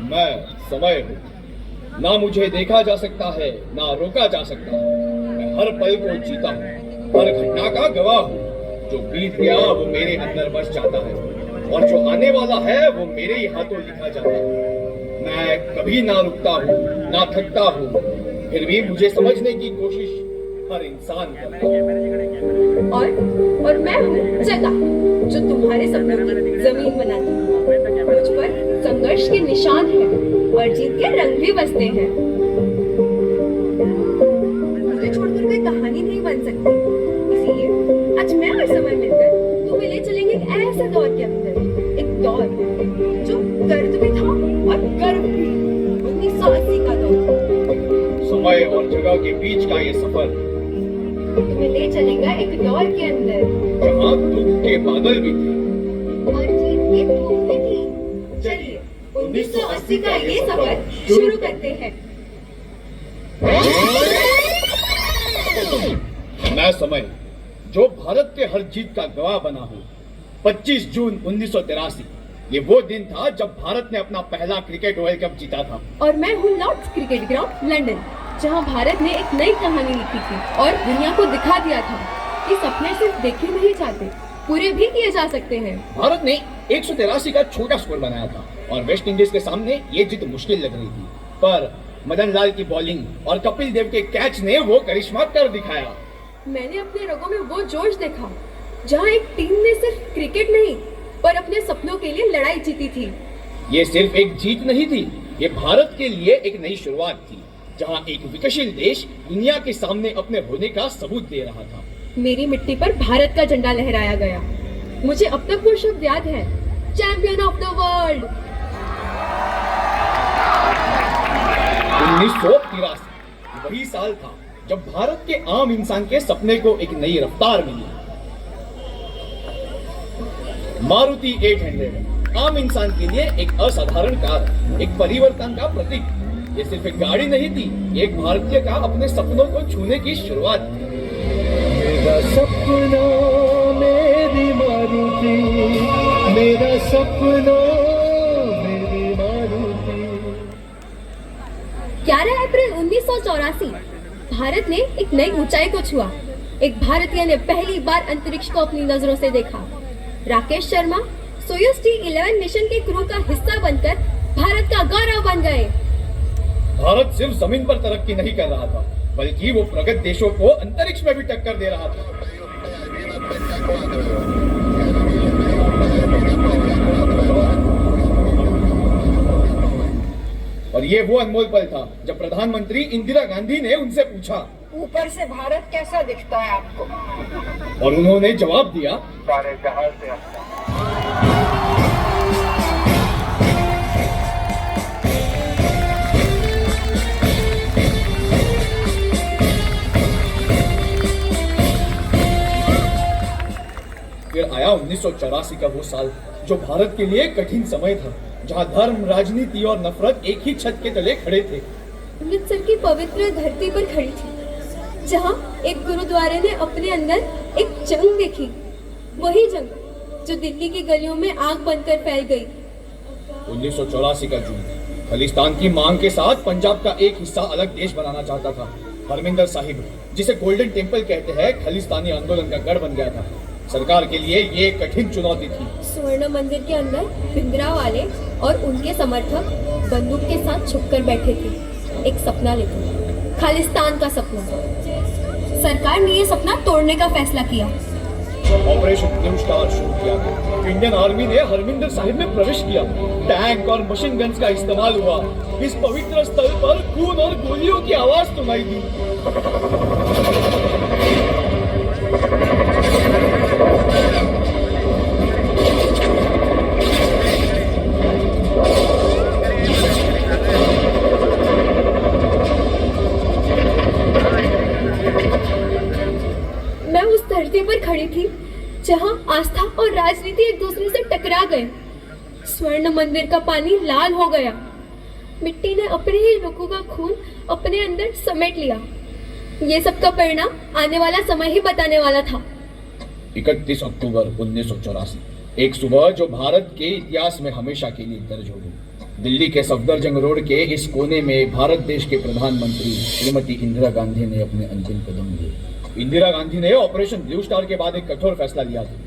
मैं समय हूँ, ना मुझे देखा जा सकता है ना रोका जा सकता है। मैं हर पल को जीता हूँ, हर घटना का गवाह हूँ। जो बीत गया वो मेरे अंदर बस जाता है और जो आने वाला है वो मेरे ही हाथों लिखा जाता है। मैं कभी ना रुकता हूँ ना थकता हूँ, फिर भी मुझे समझने की कोशिश हर इंसान करता है। और मैं हूँ जगह, जो तुम्हारे सपनों की जमीन बनाती है। मुझ पर संघर्ष के निशान हैं और जीत के रंग भी बसते हैं। मुझे छोड़कर कोई कहानी नहीं बन सकती, इसीलिए आज मैं और समय मिलकर तुम्हें ले चलेंगे एक ऐसे दौर के अंदर, एक दौर जो दर्द भी था और गर्व भी। 1980 का दौर। समय और जगह के बीच का ये सफर तुम्हें ले चलेगा एक दौर के अंदर जहाँ दुख के बादल भी थे और जीत की धूप भी थी। चलिए 1980 का ये सफर शुरू करते हैं। मैं समय जो भारत के हर जीत का गवाह बना हूँ। 25 जून 1983 ये वो दिन था जब भारत ने अपना पहला क्रिकेट वर्ल्ड कप जीता था। और मैं हूँ लॉर्ड्स क्रिकेट ग्राउंड लंदन, जहाँ भारत ने एक नई कहानी लिखी थी और दुनिया को दिखा दिया था कि सपने सिर्फ देखे नहीं जाते, पूरे भी किए जा सकते हैं। भारत ने 183 का छोटा स्कोर बनाया था और वेस्ट इंडीज के सामने ये जीत मुश्किल लग रही थी, पर मदन लाल की बॉलिंग और कपिल देव के कैच ने वो करिश्मा कर दिखाया। मैंने अपने रगों में वो जोश देखा जहाँ एक टीम ने सिर्फ क्रिकेट नहीं पर अपने सपनों के लिए लड़ाई जीती थी। ये सिर्फ एक जीत नहीं थी, ये भारत के लिए एक नई शुरुआत थी, जहाँ एक विकसित देश दुनिया के सामने अपने होने का सबूत दे रहा था। मेरी मिट्टी पर भारत का झंडा लहराया गया। मुझे अब तक वो शब्द याद है, चैंपियन ऑफ द वर्ल्ड। 1983 वही साल था जब भारत के आम इंसान के सपने को एक नई रफ्तार मिली। मारुति 800 आम इंसान के लिए एक असाधारण कार, एक परिवर्तन का प्रतीक। ये सिर्फ एक गाड़ी नहीं थी, एक भारतीय का अपने सपनों को छूने की शुरुआत थी। मेरा सपना मेरी मारुति, मेरा सपना मेरी मारुति। 11 अप्रैल 1984 भारत ने एक नई ऊंचाई को छुआ। एक भारतीय ने पहली बार अंतरिक्ष को अपनी नजरों से देखा। Rakesh Sharma Soyuz T11 mission के क्रू का हिस्सा बनकर भारत का गौरव बन गए। भारत सिर्फ जमीन पर तरक्की नहीं कर रहा था, बल्कि वो प्रगत देशों को अंतरिक्ष में भी टक्कर दे रहा था। और ये वो अनमोल पल था जब प्रधानमंत्री इंदिरा गांधी ने उनसे पूछा, ऊपर से भारत कैसा दिखता है आपको? और उन्होंने जवाब दिया, सारे जहां से फिर आया 1984 का वो साल जो भारत के लिए कठिन समय था, जहां धर्म, राजनीति और नफरत एक ही छत के तले खड़े थे। अमृतसर की पवित्र धरती पर खड़ी थी, जहां एक गुरुद्वारे ने अपने अंदर एक जंग देखी, वही जंग जो दिल्ली की गलियों में आग बनकर फैल गई। 1984 का जून खालिस्तान की मांग के साथ पंजाब का एक हिस्सा अलग देश बनाना चाहता था। हरमिंदर साहिब, जिसे गोल्डन टेम्पल कहते हैं, खालिस्तानी आंदोलन का गढ़ बन गया था। सरकार के लिए ये एक कठिन चुनौती थी। स्वर्ण मंदिर के अंदर भिंद्रावाले और उनके समर्थक बंदूक के साथ छुपकर बैठे थे, एक सपना लेकर, खालिस्तान का सपना। सरकार ने ये सपना तोड़ने का फैसला किया। ऑपरेशन ब्लू स्टार शुरू किया गया। इंडियन आर्मी ने हरमिंदर साहिब में प्रवेश किया। टैंक और मशीन गन्स का इस्तेमाल हुआ। इस पवित्र स्थल पर खून और गोलियों की आवाज सुनाई दी। मैं उस धरती पर खड़ी थी जहां आस्था और राजनीति एक दूसरे से टकरा गए। स्वर्ण मंदिर का पानी लाल हो गया। मिट्टी ने अपने ही लोगों का खून अपने अंदर समेट लिया। ये सब का परिणाम आने वाला समय ही बताने वाला था। 31 अक्टूबर 1984, एक सुबह जो भारत के इतिहास में हमेशा के लिए दर्ज हो गई। दिल्ली के सफदरजंग रोड के इस कोने में भारत देश के प्रधानमंत्री श्रीमती इंदिरा गांधी ने अपने अंतिम कदम लिए। इंदिरा गांधी ने ऑपरेशन ब्लू स्टार के बाद एक कठोर फैसला लिया था।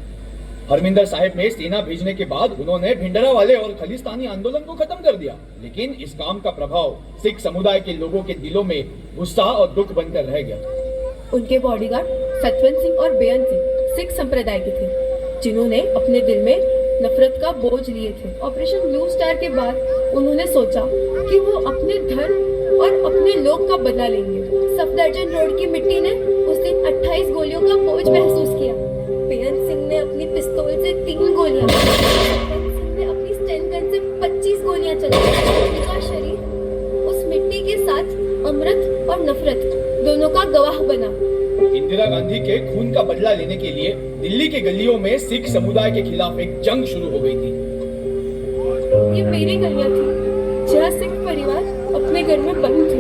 हरमिंदर साहिब में सेना भेजने के बाद उन्होंने भिंडरा वाले और खलिस्तानी आंदोलन को खत्म कर दिया, लेकिन इस काम का प्रभाव सिख समुदाय के लोगों के दिलों में गुस्सा और दुख बनकर रह गया। उनके बॉडीगार्ड सतवंत सिंह और बेअंत सिंह सिख संप्रदाय के थे, जिन्होंने अपने दिल में नफरत का बोझ लिए थे। ऑपरेशन ब्लू स्टार के बाद उन्होंने सोचा कि वो अपने धर्म और अपने लोग का बदला लेंगे। सफदरजंग रोड की मिट्टी ने उस दिन 28 गोलियों का बोझ महसूस किया। बेअंत सिंह ने अपनी पिस्तौल से 3 गोलियां, सतवंत सिंह ने अपनी स्टेन गन से 25 गोलियां चलाई। उनका शरीर उस मिट्टी के साथ अमृत और नफरत दोनों का गवाह बना। इंदिरा गांधी के खून का बदला लेने के लिए दिल्ली के गलियों में सिख समुदाय के खिलाफ एक जंग शुरू हो गई थी। ये मेरी गलियां थी, जहाँ सिख परिवार अपने घर में बंद थे।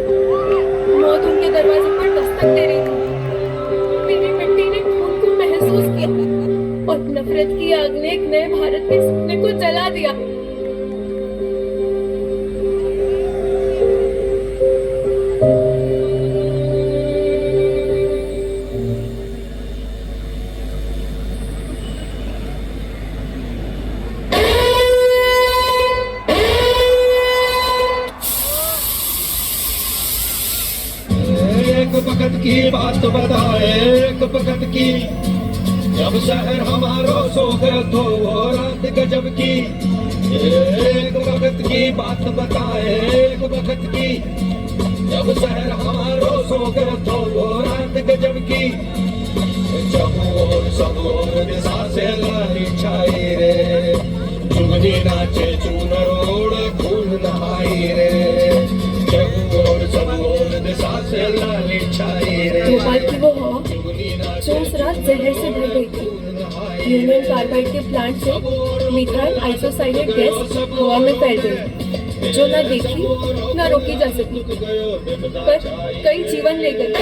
मौत उनके दरवाजे पर दस्तक दे रही थी। मेरी मिट्टी ने खून को महसूस किया और नफरत की आग ने एक नए भारत के सपने को जला दिया। एक वक्त की बात बताए, एक वक्त की, जब शहर हमारो सो गए तो वो रात गजब की। एक वक्त की बात बताए, एक वक्त की, जब शहर हमारो सो गए तो वो रात गजब की। सब और दिशा से लाली छाई रे, चुगनी नाचे चूनर ओढ़ खून नहाई रे। सब और दिशा से लाली छाई रे। भोपाल की वो हवा जो उस रात जहर से भर गई थी। यूनियन कार्बाइड के प्लांट से मिथाइल आइसोसाइनेट गैस हवा में फैल गई, जो न देखी न रोकी जा सकी, पर कई जीवन ले गई।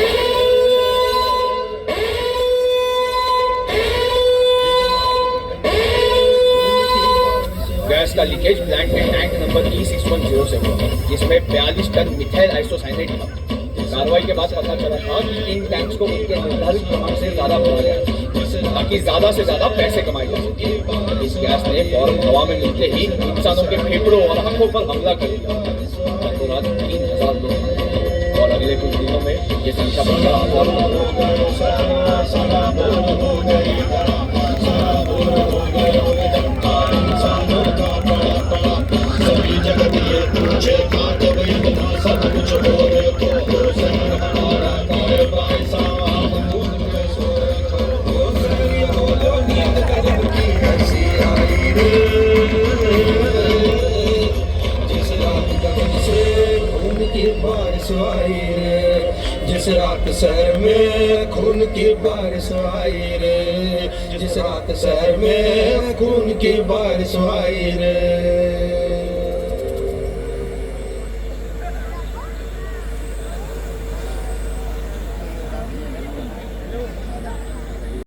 गैस का लीकेज प्लांट के टैंक नंबर E610 से हुआ, जिसमें 42 टन मिथाइल आइसोसाइनेट था। कार्रवाई के बाद पता चला था कि इन टैंक्स को उनके निर्धारित प्रमाण से ज्यादा भरा गया ताकि ज्यादा से ज्यादा पैसे कमाए जा सके। इस गैस ने फौरन हवा में मिलते ही इंसानों के फेफड़ों और आंखों पर हमला कर दिया। रातों रात 3000 लोग, और अगले कुछ दिनों में ये संख्या बढ़कर जिस रात शहर में खून की बारिश आई रे, जिस रात शहर में खून की बारिश आई रे।